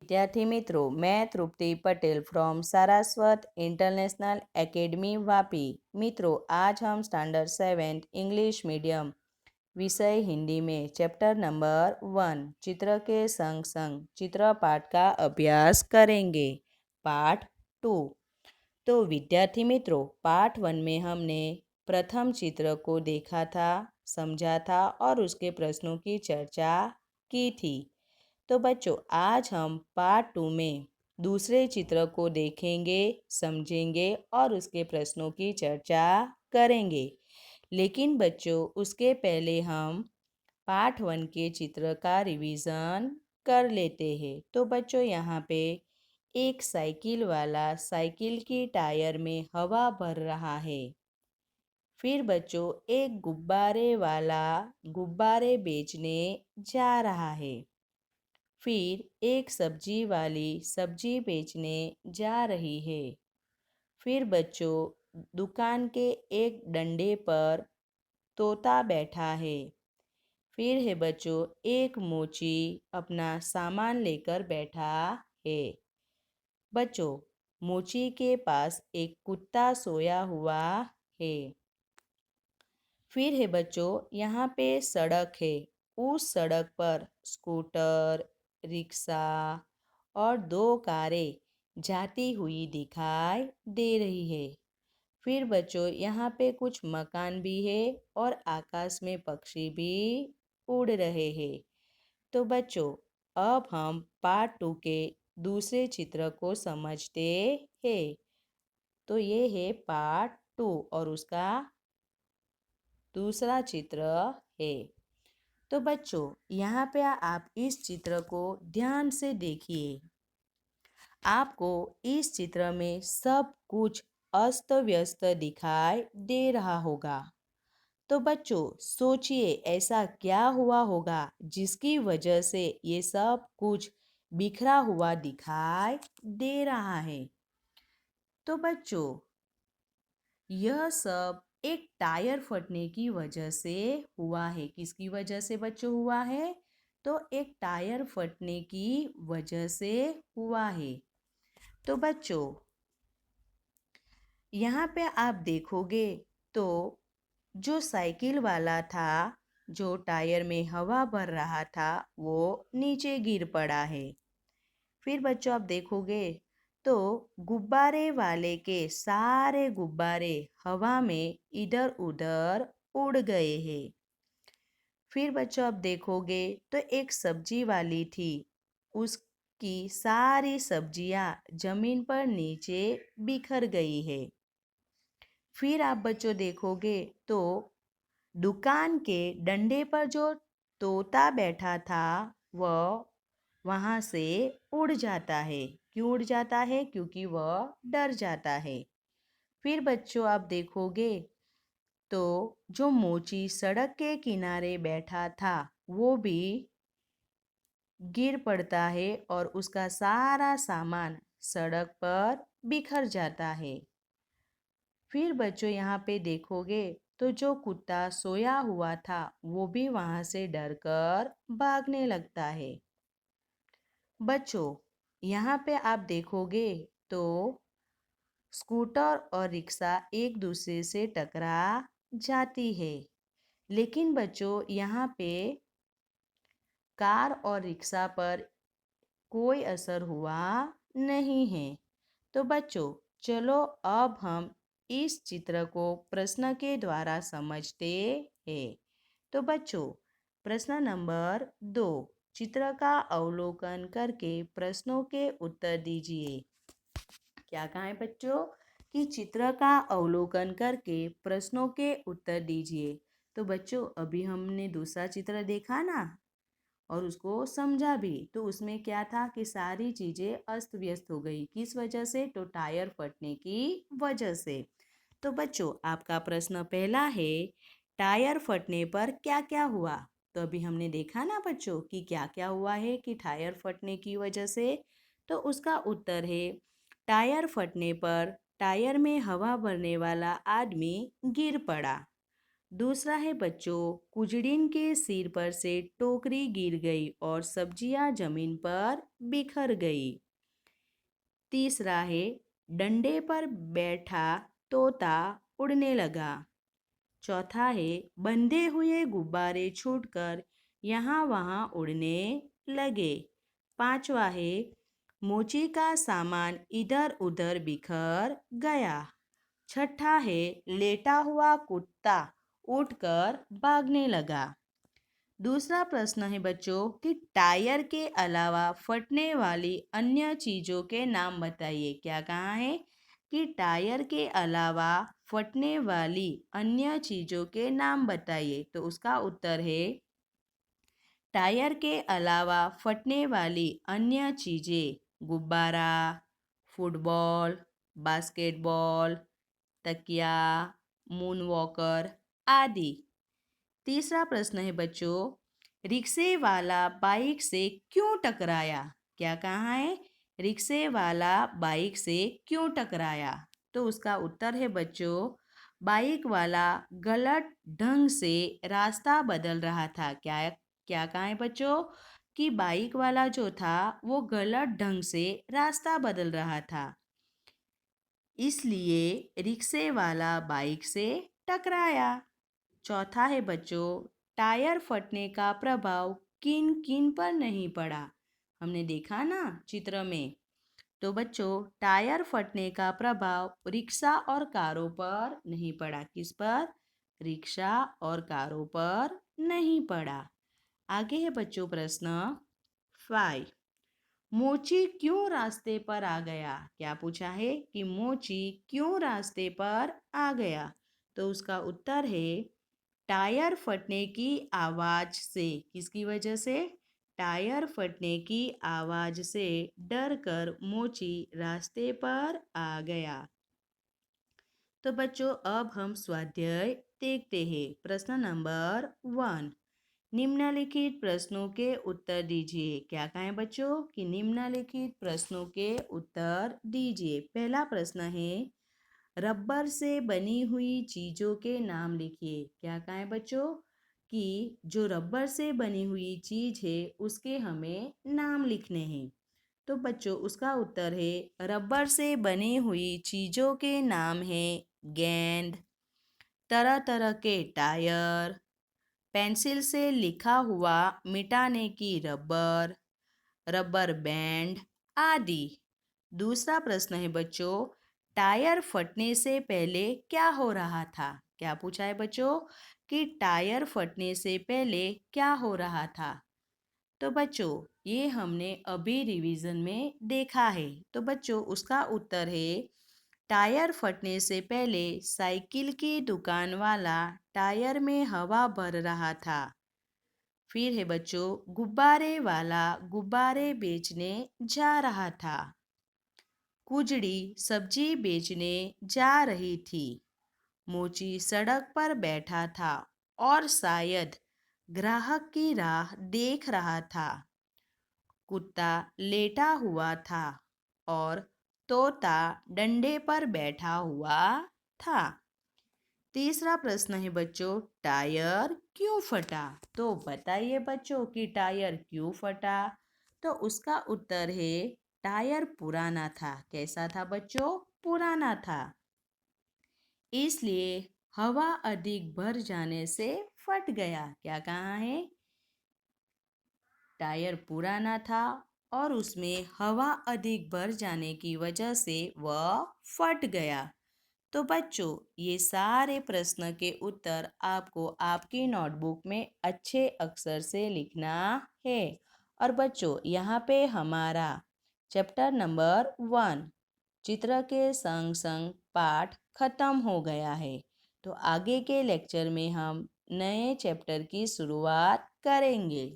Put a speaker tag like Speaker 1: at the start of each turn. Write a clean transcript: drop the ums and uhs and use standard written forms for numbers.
Speaker 1: विद्यार्थी मित्रों, मैं Tripti Patel from Saraswat International Academy Vapi. मित्रों, आज हम स्टैंडर्ड 7 इंग्लिश मीडियम विषय हिंदी में चैप्टर नंबर 1 चित्र के संग संग चित्र पाठ का अभ्यास करेंगे। पार्ट 2। तो विद्यार्थी मित्रों, पार्ट 1 में हमने प्रथम चित्र को देखा था, समझा था और उसके प्रश्नों की चर्चा की थी। तो बच्चों, आज हम पार्ट 2 में दूसरे चित्र को देखेंगे, समझेंगे और उसके प्रश्नों की चर्चा करेंगे। लेकिन बच्चों, उसके पहले हम पार्ट 1 के चित्र का रिवीजन कर लेते हैं। तो बच्चों, यहाँ पे एक साइकिल वाला साइकिल की टायर में हवा भर रहा है। फिर बच्चों, एक गुब्बारे वाला गुब्बारे बेचने जा रहा है। फिर एक सब्जी वाली सब्जी बेचने जा रही है। फिर बच्चों, दुकान के एक डंडे पर तोता बैठा है। फिर है बच्चों, एक मोची अपना सामान लेकर बैठा है। बच्चों, मोची के पास एक कुत्ता सोया हुआ है। फिर है बच्चों, यहाँ पे सड़क है। उस सड़क पर स्कूटर, रिक्शा और 2 कारें जाती हुई दिखाई दे रही है। फिर बच्चों, यहाँ पे कुछ मकान भी है और आकाश में पक्षी भी उड़ रहे हैं। तो बच्चों, अब हम पार्ट 2 के दूसरे चित्र को समझते हैं। तो ये है पार्ट 2 और उसका दूसरा चित्र है। तो बच्चों, यहाँ पे आप इस चित्र को ध्यान से देखिए। आपको इस चित्र में सब कुछ अस्त व्यस्त दिखाई दे रहा होगा। तो बच्चों, सोचिए ऐसा क्या हुआ होगा जिसकी वजह से ये सब कुछ बिखरा हुआ दिखाई दे रहा है। तो बच्चों, यह सब एक टायर फटने की वजह से हुआ है। किसकी वजह से बच्चों हुआ है? तो एक टायर फटने की वजह से हुआ है। तो बच्चों, यहाँ पे आप देखोगे तो जो साइकिल वाला था, जो टायर में हवा भर रहा था, वो नीचे गिर पड़ा है। फिर बच्चों, आप देखोगे तो गुब्बारे वाले के सारे गुब्बारे हवा में इधर उधर उड़ गए हैं। फिर बच्चों, आप देखोगे तो एक सब्जी वाली थी, उसकी सारी सब्जियां जमीन पर नीचे बिखर गई है। फिर आप बच्चों देखोगे तो दुकान के डंडे पर जो तोता बैठा था, वह वहाँ से उड़ जाता है। क्यों उड़ जाता है? क्योंकि वह डर जाता है। फिर बच्चों, आप देखोगे तो जो मोची सड़क के किनारे बैठा था, वो भी गिर पड़ता है और उसका सारा सामान सड़क पर बिखर जाता है। फिर बच्चों, यहाँ पे देखोगे तो जो कुत्ता सोया हुआ था, वो भी वहाँ से डरकर भागने लगता है। बच्चों, यहाँ पे आप देखोगे तो स्कूटर और रिक्शा एक दूसरे से टकरा जाती है। लेकिन बच्चों, यहाँ पे कार और रिक्शा पर कोई असर हुआ नहीं है। तो बच्चों, चलो अब हम इस चित्र को प्रश्न के द्वारा समझते हैं। तो बच्चों, प्रश्न नंबर 2, चित्र का अवलोकन करके प्रश्नों के उत्तर दीजिए। क्या कहा है बच्चों? कि चित्र का अवलोकन करके प्रश्नों के उत्तर दीजिए। तो बच्चों, अभी हमने दूसरा चित्र देखा ना और उसको समझा भी। तो उसमें क्या था कि सारी चीज़ें अस्त व्यस्त हो गई। किस वजह से? तो टायर फटने की वजह से। तो बच्चों, आपका प्रश्न पहला है, टायर फटने पर क्या क्या हुआ? तो अभी हमने देखा ना बच्चों कि क्या क्या हुआ है कि टायर फटने की वजह से। तो उसका उत्तर है, टायर फटने पर टायर में हवा भरने वाला आदमी गिर पड़ा। दूसरा है बच्चों, कुजड़िन के सिर पर से टोकरी गिर गई और सब्जियां जमीन पर बिखर गई। तीसरा है, डंडे पर बैठा तोता उड़ने लगा। चौथा है, बंधे हुए गुब्बारे छूटकर यहाँ वहाँ उड़ने लगे। पांचवा है, मोची का सामान इधर उधर बिखर गया। छठा है, लेटा हुआ कुत्ता उठकर भागने लगा। दूसरा प्रश्न है बच्चों कि टायर के अलावा फटने वाली अन्य चीज़ों के नाम बताइए। क्या कहा है कि टायर के अलावा फटने वाली अन्य चीज़ों के नाम बताइए। तो उसका उत्तर है, टायर के अलावा फटने वाली अन्य चीज़ें गुब्बारा, फुटबॉल, बास्केटबॉल, तकिया, मून वॉकर आदि। तीसरा प्रश्न है बच्चों, रिक्शे वाला बाइक से क्यों टकराया। क्या कहा है, रिक्शे वाला बाइक से क्यों टकराया। तो उसका उत्तर है बच्चों, बाइक वाला गलत ढंग से रास्ता बदल रहा था। क्या क्या कहा है बच्चों कि बाइक वाला जो था वो गलत ढंग से रास्ता बदल रहा था, इसलिए रिक्शे वाला बाइक से टकराया। चौथा है बच्चों, टायर फटने का प्रभाव किन किन पर नहीं पड़ा। हमने देखा ना चित्र में। तो बच्चों, टायर फटने का प्रभाव रिक्शा और कारों पर नहीं पड़ा। किस पर? रिक्शा और कारों पर नहीं पड़ा। आगे है बच्चों प्रश्न 5। मोची क्यों रास्ते पर आ गया। क्या पूछा है कि मोची क्यों रास्ते पर आ गया। तो उसका उत्तर है, टायर फटने की आवाज से। किसकी वजह से? टायर फटने की आवाज से डरकर मोची रास्ते पर आ गया। तो बच्चों, अब हम स्वाध्याय देखते हैं। प्रश्न नंबर 1, निम्नलिखित प्रश्नों के उत्तर दीजिए। क्या कहें बच्चों कि निम्नलिखित प्रश्नों के उत्तर दीजिए। पहला प्रश्न है, रबर से बनी हुई चीज़ों के नाम लिखिए। क्या कहें बच्चों कि जो रबर से बनी हुई चीज़ है उसके हमें नाम लिखने हैं। तो बच्चों, उसका उत्तर है, रबर से बनी हुई चीज़ों के नाम हैं गेंद, तरह तरह के टायर, पेंसिल से लिखा हुआ मिटाने की रबर, रबर बैंड आदि। दूसरा प्रश्न है बच्चों, टायर फटने से पहले क्या हो रहा था। क्या पूछा है बच्चों कि टायर फटने से पहले क्या हो रहा था। तो बच्चों, ये हमने अभी रिवीजन में देखा है। तो बच्चों, उसका उत्तर है, टायर फटने से पहले साइकिल की दुकान वाला टायर में हवा भर रहा था। फिर है बच्चों, गुब्बारे वाला गुब्बारे बेचने जा रहा था। कुजड़ी सब्जी बेचने जा रही थी। मोची सड़क पर बैठा था और शायद ग्राहक की राह देख रहा था। कुत्ता लेटा हुआ था और तोता डंडे पर बैठा हुआ था। तीसरा प्रश्न है बच्चों, टायर क्यों फटा। तो बताइए बच्चों कि टायर क्यों फटा। तो उसका उत्तर है, टायर पुराना था। कैसा था बच्चों? पुराना था, इसलिए हवा अधिक भर जाने से फट गया। क्या कहा है? टायर पुराना था और उसमें हवा अधिक भर जाने की वजह से वह फट गया। तो बच्चों, ये सारे प्रश्न के उत्तर आपको आपकी नोटबुक में अच्छे अक्षर से लिखना है। और बच्चों, यहाँ पे हमारा चैप्टर नंबर 1 चित्र के संग संग पाठ खत्म हो गया है। तो आगे के लेक्चर में हम नए चैप्टर की शुरुआत करेंगे।